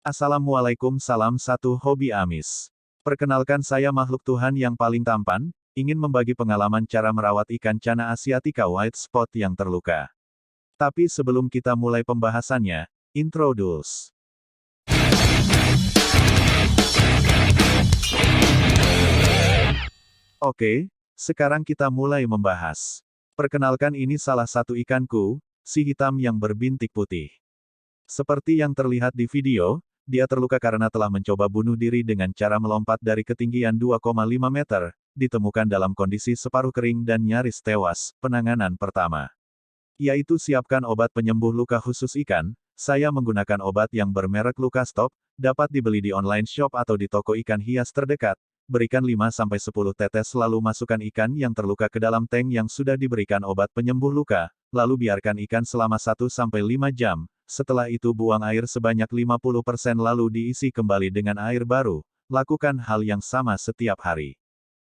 Assalamualaikum, salam satu hobi amis. Perkenalkan, saya makhluk Tuhan yang paling tampan, ingin membagi pengalaman cara merawat ikan cana asiatica white spot yang terluka. Tapi sebelum kita mulai pembahasannya, intro dulu. Oke, sekarang kita mulai membahas. Perkenalkan, ini salah satu ikanku, si hitam yang berbintik putih. Seperti yang terlihat di video, dia terluka karena telah mencoba bunuh diri dengan cara melompat dari ketinggian 2,5 meter, ditemukan dalam kondisi separuh kering dan nyaris tewas. Penanganan pertama yaitu siapkan obat penyembuh luka khusus ikan. Saya menggunakan obat yang bermerek Lukastop, dapat dibeli di online shop atau di toko ikan hias terdekat. Berikan 5-10 tetes lalu masukkan ikan yang terluka ke dalam tank yang sudah diberikan obat penyembuh luka, lalu biarkan ikan selama 1-5 jam. Setelah itu buang air sebanyak 50% lalu diisi kembali dengan air baru. Lakukan hal yang sama setiap hari.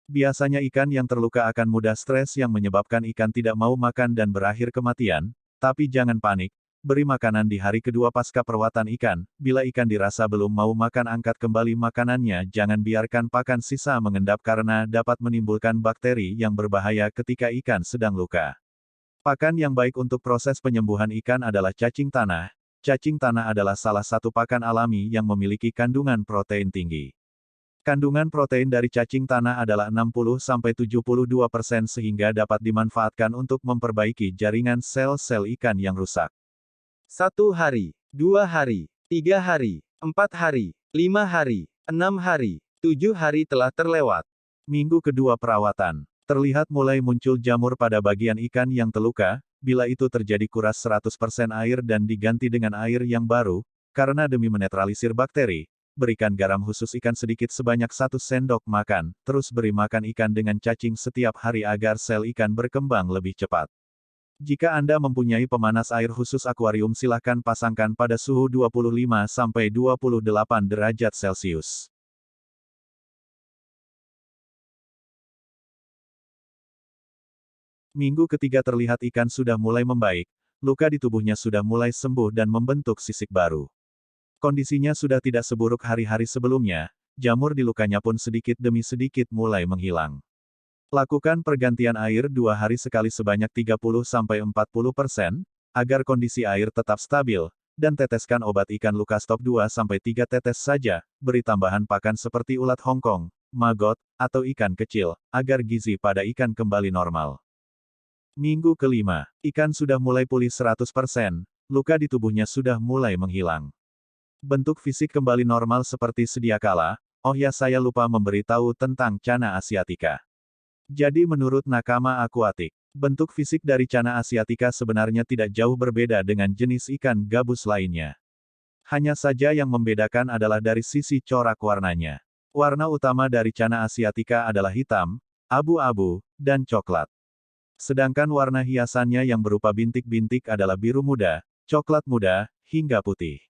Biasanya ikan yang terluka akan mudah stres yang menyebabkan ikan tidak mau makan dan berakhir kematian, tapi jangan panik. Beri makanan di hari kedua pasca perawatan ikan. Bila ikan dirasa belum mau makan, angkat kembali makanannya. Jangan biarkan pakan sisa mengendap karena dapat menimbulkan bakteri yang berbahaya ketika ikan sedang luka. Pakan yang baik untuk proses penyembuhan ikan adalah cacing tanah. Cacing tanah adalah salah satu pakan alami yang memiliki kandungan protein tinggi. Kandungan protein dari cacing tanah adalah 60-72% sehingga dapat dimanfaatkan untuk memperbaiki jaringan sel-sel ikan yang rusak. 1 hari, 2 hari, 3 hari, 4 hari, 5 hari, 6 hari, 7 hari telah terlewat. Minggu kedua perawatan. Terlihat mulai muncul jamur pada bagian ikan yang terluka. Bila itu terjadi, kuras 100% air dan diganti dengan air yang baru, karena demi menetralisir bakteri. Berikan garam khusus ikan sedikit sebanyak 1 sendok makan, terus beri makan ikan dengan cacing setiap hari agar sel ikan berkembang lebih cepat. Jika Anda mempunyai pemanas air khusus akuarium, silahkan pasangkan pada suhu 25-28 derajat Celcius. Minggu ketiga terlihat ikan sudah mulai membaik, luka di tubuhnya sudah mulai sembuh dan membentuk sisik baru. Kondisinya sudah tidak seburuk hari-hari sebelumnya, jamur di lukanya pun sedikit demi sedikit mulai menghilang. Lakukan pergantian air 2 hari sekali sebanyak 30-40%, agar kondisi air tetap stabil, dan teteskan obat ikan Lukastop 2-3 tetes saja. Beri tambahan pakan seperti ulat Hongkong, maggot, atau ikan kecil, agar gizi pada ikan kembali normal. Minggu kelima, ikan sudah mulai pulih 100%, luka di tubuhnya sudah mulai menghilang. Bentuk fisik kembali normal seperti sedia kala. Oh ya, saya lupa memberitahu tentang cana asiatica. Jadi menurut Nakama Aquatic, bentuk fisik dari cana asiatica sebenarnya tidak jauh berbeda dengan jenis ikan gabus lainnya. Hanya saja yang membedakan adalah dari sisi corak warnanya. Warna utama dari cana asiatica adalah hitam, abu-abu, dan coklat. Sedangkan warna hiasannya yang berupa bintik-bintik adalah biru muda, coklat muda, hingga putih.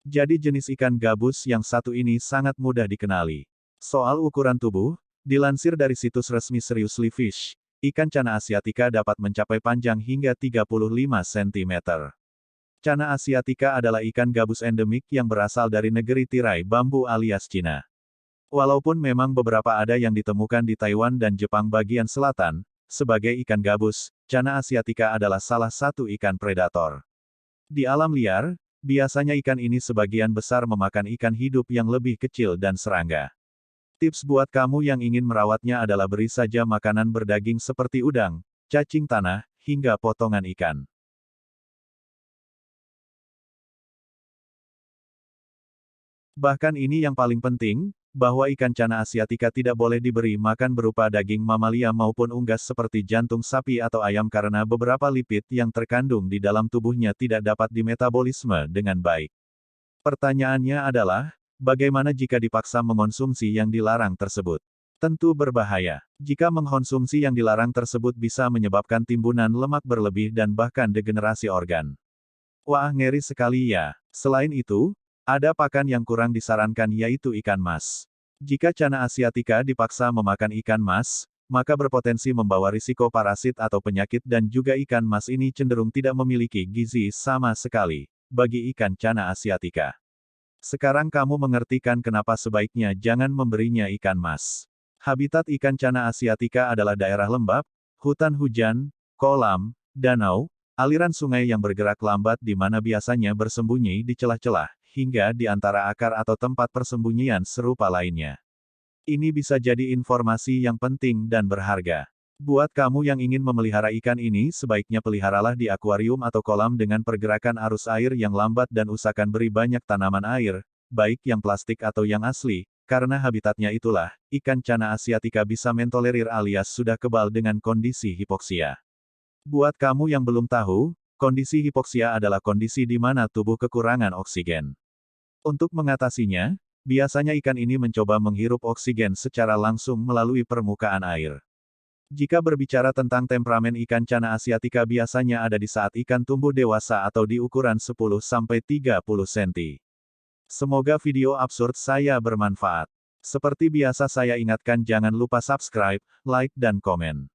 Jadi jenis ikan gabus yang satu ini sangat mudah dikenali. Soal ukuran tubuh, dilansir dari situs resmi Seriously Fish, ikan cana asiatica dapat mencapai panjang hingga 35 cm. Cana asiatica adalah ikan gabus endemik yang berasal dari negeri tirai bambu alias Cina. Walaupun memang beberapa ada yang ditemukan di Taiwan dan Jepang bagian selatan, sebagai ikan gabus, cana asiatica adalah salah satu ikan predator. Di alam liar, biasanya ikan ini sebagian besar memakan ikan hidup yang lebih kecil dan serangga. Tips buat kamu yang ingin merawatnya adalah beri saja makanan berdaging seperti udang, cacing tanah, hingga potongan ikan. Bahkan ini yang paling penting, bahwa ikan cana asiatica tidak boleh diberi makan berupa daging mamalia maupun unggas seperti jantung sapi atau ayam karena beberapa lipid yang terkandung di dalam tubuhnya tidak dapat dimetabolisme dengan baik. Pertanyaannya adalah, bagaimana jika dipaksa mengonsumsi yang dilarang tersebut? Tentu berbahaya. Jika mengkonsumsi yang dilarang tersebut bisa menyebabkan timbunan lemak berlebih dan bahkan degenerasi organ. Wah, ngeri sekali ya. Selain itu, ada pakan yang kurang disarankan yaitu ikan mas. Jika cana asiatica dipaksa memakan ikan mas, maka berpotensi membawa risiko parasit atau penyakit dan juga ikan mas ini cenderung tidak memiliki gizi sama sekali, bagi ikan cana asiatica. Sekarang kamu mengerti kan kenapa sebaiknya jangan memberinya ikan mas. Habitat ikan cana asiatica adalah daerah lembab, hutan hujan, kolam, danau, aliran sungai yang bergerak lambat di mana biasanya bersembunyi di celah-celah, hingga di antara akar atau tempat persembunyian serupa lainnya. Ini bisa jadi informasi yang penting dan berharga. Buat kamu yang ingin memelihara ikan ini, sebaiknya peliharalah di akuarium atau kolam dengan pergerakan arus air yang lambat dan usahakan beri banyak tanaman air, baik yang plastik atau yang asli, karena habitatnya itulah, ikan cana asiatica bisa mentolerir alias sudah kebal dengan kondisi hipoksia. Buat kamu yang belum tahu, kondisi hipoksia adalah kondisi di mana tubuh kekurangan oksigen. Untuk mengatasinya, biasanya ikan ini mencoba menghirup oksigen secara langsung melalui permukaan air. Jika berbicara tentang temperamen ikan cana asiatica biasanya ada di saat ikan tumbuh dewasa atau di ukuran 10-30 cm. Semoga video absurd saya bermanfaat. Seperti biasa saya ingatkan jangan lupa subscribe, like dan komen.